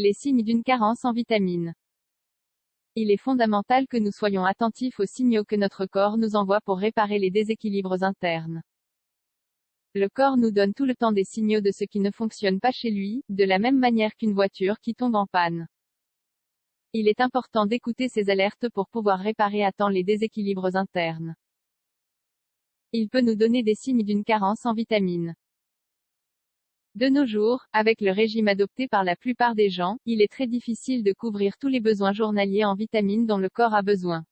Les signes d'une carence en vitamines. Il est fondamental que nous soyons attentifs aux signaux que notre corps nous envoie pour réparer les déséquilibres internes. Le corps nous donne tout le temps des signaux de ce qui ne fonctionne pas chez lui, de la même manière qu'une voiture qui tombe en panne. Il est important d'écouter ces alertes pour pouvoir réparer à temps les déséquilibres internes. Il peut nous donner des signes d'une carence en vitamines. De nos jours, avec le régime adopté par la plupart des gens, il est très difficile de couvrir tous les besoins journaliers en vitamines dont le corps a besoin.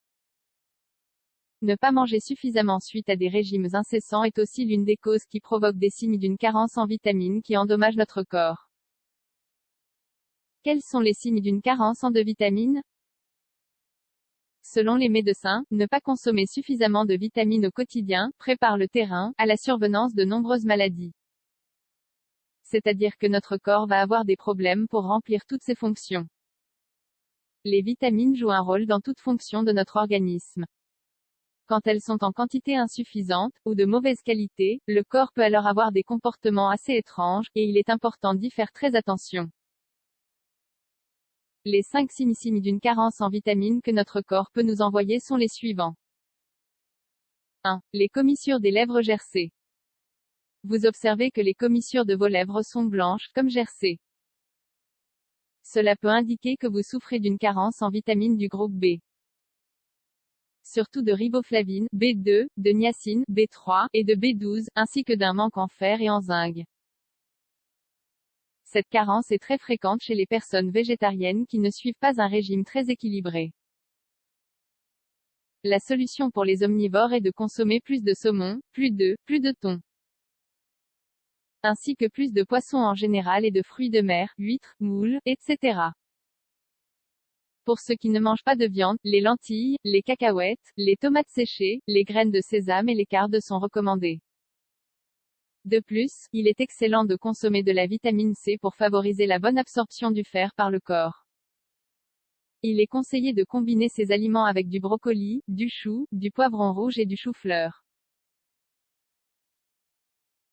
Ne pas manger suffisamment suite à des régimes incessants est aussi l'une des causes qui provoquent des signes d'une carence en vitamines qui endommagent notre corps. Quels sont les signes d'une carence en de vitamines? Selon les médecins, ne pas consommer suffisamment de vitamines au quotidien prépare le terrain à la survenance de nombreuses maladies. C'est-à-dire que notre corps va avoir des problèmes pour remplir toutes ses fonctions. Les vitamines jouent un rôle dans toute fonction de notre organisme. Quand elles sont en quantité insuffisante, ou de mauvaise qualité, le corps peut alors avoir des comportements assez étranges, et il est important d'y faire très attention. Les 5 signes d'une carence en vitamines que notre corps peut nous envoyer sont les suivants. 1. Les commissures des lèvres gercées. Vous observez que les commissures de vos lèvres sont blanches, comme gercées. Cela peut indiquer que vous souffrez d'une carence en vitamines du groupe B. Surtout de riboflavine, B2, de niacine, B3, et de B12, ainsi que d'un manque en fer et en zinc. Cette carence est très fréquente chez les personnes végétariennes qui ne suivent pas un régime très équilibré. La solution pour les omnivores est de consommer plus de saumon, plus de thon, ainsi que plus de poissons en général et de fruits de mer, huîtres, moules, etc. Pour ceux qui ne mangent pas de viande, les lentilles, les cacahuètes, les tomates séchées, les graines de sésame et les cardes sont recommandées. De plus, il est excellent de consommer de la vitamine C pour favoriser la bonne absorption du fer par le corps. Il est conseillé de combiner ces aliments avec du brocoli, du chou, du poivron rouge et du chou-fleur.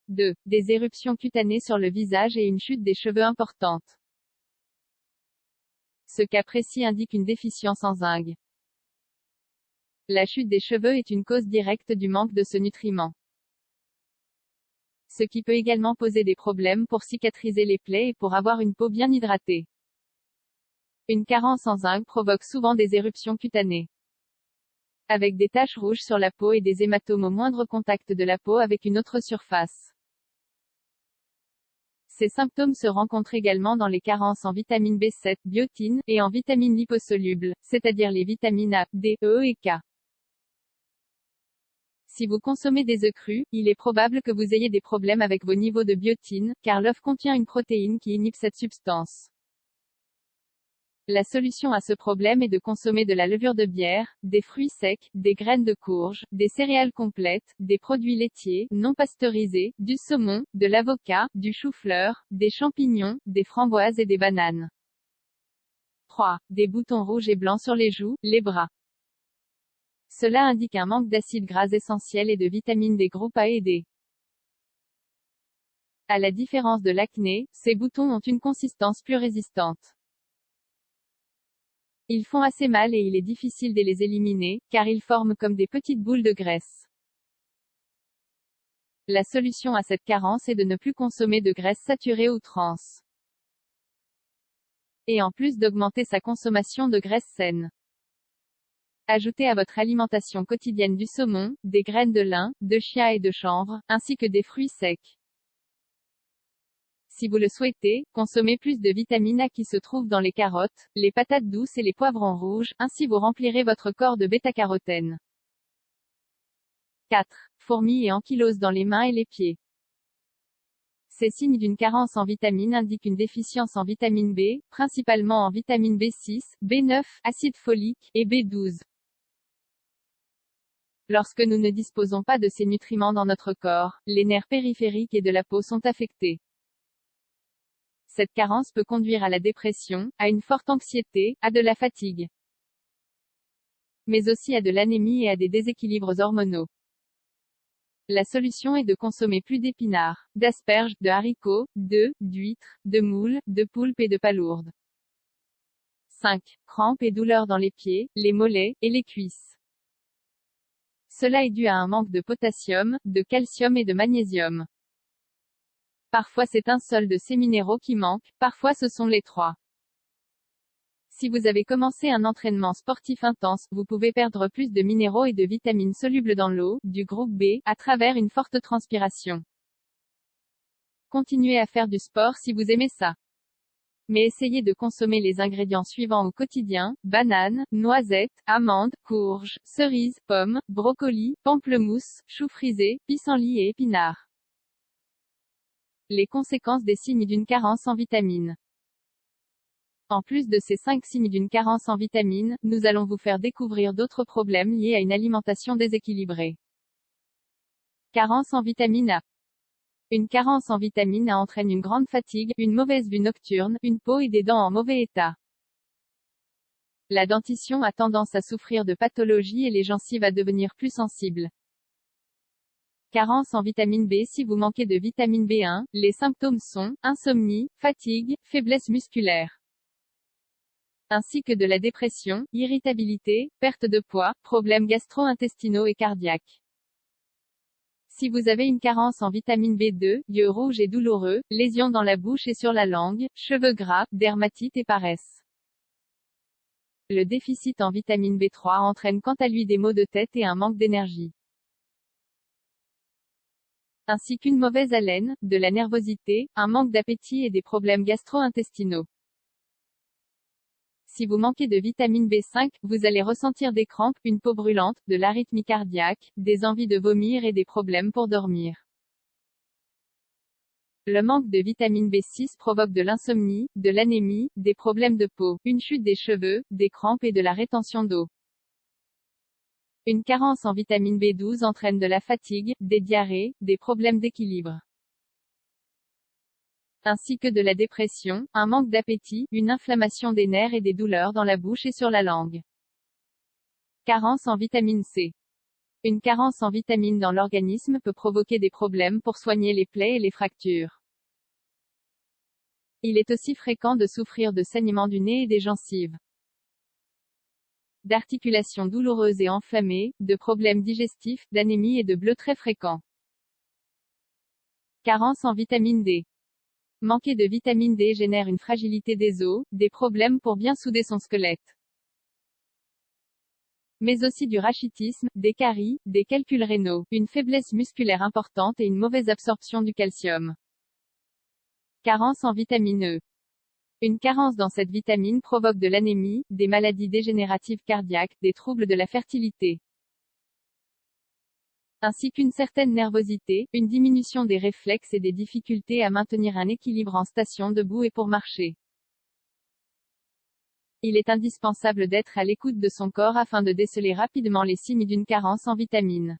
2. Des éruptions cutanées sur le visage et une chute des cheveux importante. Ce cas précis indique une déficience en zinc. La chute des cheveux est une cause directe du manque de ce nutriment. Ce qui peut également poser des problèmes pour cicatriser les plaies et pour avoir une peau bien hydratée. Une carence en zinc provoque souvent des éruptions cutanées, avec des taches rouges sur la peau et des hématomes au moindre contact de la peau avec une autre surface. Ces symptômes se rencontrent également dans les carences en vitamine B7, biotine, et en vitamines liposolubles, c'est-à-dire les vitamines A, D, E et K. Si vous consommez des œufs crus, il est probable que vous ayez des problèmes avec vos niveaux de biotine, car l'œuf contient une protéine qui inhibe cette substance. La solution à ce problème est de consommer de la levure de bière, des fruits secs, des graines de courge, des céréales complètes, des produits laitiers, non pasteurisés, du saumon, de l'avocat, du chou-fleur, des champignons, des framboises et des bananes. 3. Des boutons rouges et blancs sur les joues, les bras. Cela indique un manque d'acides gras essentiels et de vitamines des groupes A et D. À la différence de l'acné, ces boutons ont une consistance plus résistante. Ils font assez mal et il est difficile de les éliminer, car ils forment comme des petites boules de graisse. La solution à cette carence est de ne plus consommer de graisse saturée ou trans. Et en plus d'augmenter sa consommation de graisse saine. Ajoutez à votre alimentation quotidienne du saumon, des graines de lin, de chia et de chanvre, ainsi que des fruits secs. Si vous le souhaitez, consommez plus de vitamine A qui se trouve dans les carottes, les patates douces et les poivrons rouges, ainsi vous remplirez votre corps de bêta-carotène. 4. Fourmis et ankylose dans les mains et les pieds. Ces signes d'une carence en vitamines indiquent une déficience en vitamine B, principalement en vitamine B6, B9, acide folique, et B12. Lorsque nous ne disposons pas de ces nutriments dans notre corps, les nerfs périphériques et de la peau sont affectés. Cette carence peut conduire à la dépression, à une forte anxiété, à de la fatigue, mais aussi à de l'anémie et à des déséquilibres hormonaux. La solution est de consommer plus d'épinards, d'asperges, de haricots, d'huîtres, de moules, de poulpes et de palourdes. 5. Crampes et douleurs dans les pieds, les mollets, et les cuisses. Cela est dû à un manque de potassium, de calcium et de magnésium. Parfois c'est un seul de ces minéraux qui manque, parfois ce sont les trois. Si vous avez commencé un entraînement sportif intense, vous pouvez perdre plus de minéraux et de vitamines solubles dans l'eau, du groupe B, à travers une forte transpiration. Continuez à faire du sport si vous aimez ça. Mais essayez de consommer les ingrédients suivants au quotidien: bananes, noisettes, amandes, courges, cerises, pommes, brocolis, pamplemousse, choux frisés, pissenlits et épinards. Les conséquences des signes d'une carence en vitamines. En plus de ces 5 signes d'une carence en vitamines, nous allons vous faire découvrir d'autres problèmes liés à une alimentation déséquilibrée. Carence en vitamine A. Une carence en vitamine A entraîne une grande fatigue, une mauvaise vue nocturne, une peau et des dents en mauvais état. La dentition a tendance à souffrir de pathologies et les gencives à devenir plus sensibles. Carence en vitamine B. Si vous manquez de vitamine B1, les symptômes sont insomnie, fatigue, faiblesse musculaire, ainsi que de la dépression, irritabilité, perte de poids, problèmes gastro-intestinaux et cardiaques. Si vous avez une carence en vitamine B2, yeux rouges et douloureux, lésions dans la bouche et sur la langue, cheveux gras, dermatite et paresse. Le déficit en vitamine B3 entraîne quant à lui des maux de tête et un manque d'énergie, ainsi qu'une mauvaise haleine, de la nervosité, un manque d'appétit et des problèmes gastro-intestinaux. Si vous manquez de vitamine B5, vous allez ressentir des crampes, une peau brûlante, de l'arythmie cardiaque, des envies de vomir et des problèmes pour dormir. Le manque de vitamine B6 provoque de l'insomnie, de l'anémie, des problèmes de peau, une chute des cheveux, des crampes et de la rétention d'eau. Une carence en vitamine B12 entraîne de la fatigue, des diarrhées, des problèmes d'équilibre, ainsi que de la dépression, un manque d'appétit, une inflammation des nerfs et des douleurs dans la bouche et sur la langue. Carence en vitamine C. Une carence en vitamine dans l'organisme peut provoquer des problèmes pour soigner les plaies et les fractures. Il est aussi fréquent de souffrir de saignements du nez et des gencives, d'articulations douloureuses et enflammées, de problèmes digestifs, d'anémie et de bleus très fréquents. Carence en vitamine D. Manquer de vitamine D génère une fragilité des os, des problèmes pour bien souder son squelette, mais aussi du rachitisme, des caries, des calculs rénaux, une faiblesse musculaire importante et une mauvaise absorption du calcium. Carence en vitamine E. Une carence dans cette vitamine provoque de l'anémie, des maladies dégénératives cardiaques, des troubles de la fertilité, ainsi qu'une certaine nervosité, une diminution des réflexes et des difficultés à maintenir un équilibre en station debout et pour marcher. Il est indispensable d'être à l'écoute de son corps afin de déceler rapidement les signes d'une carence en vitamines.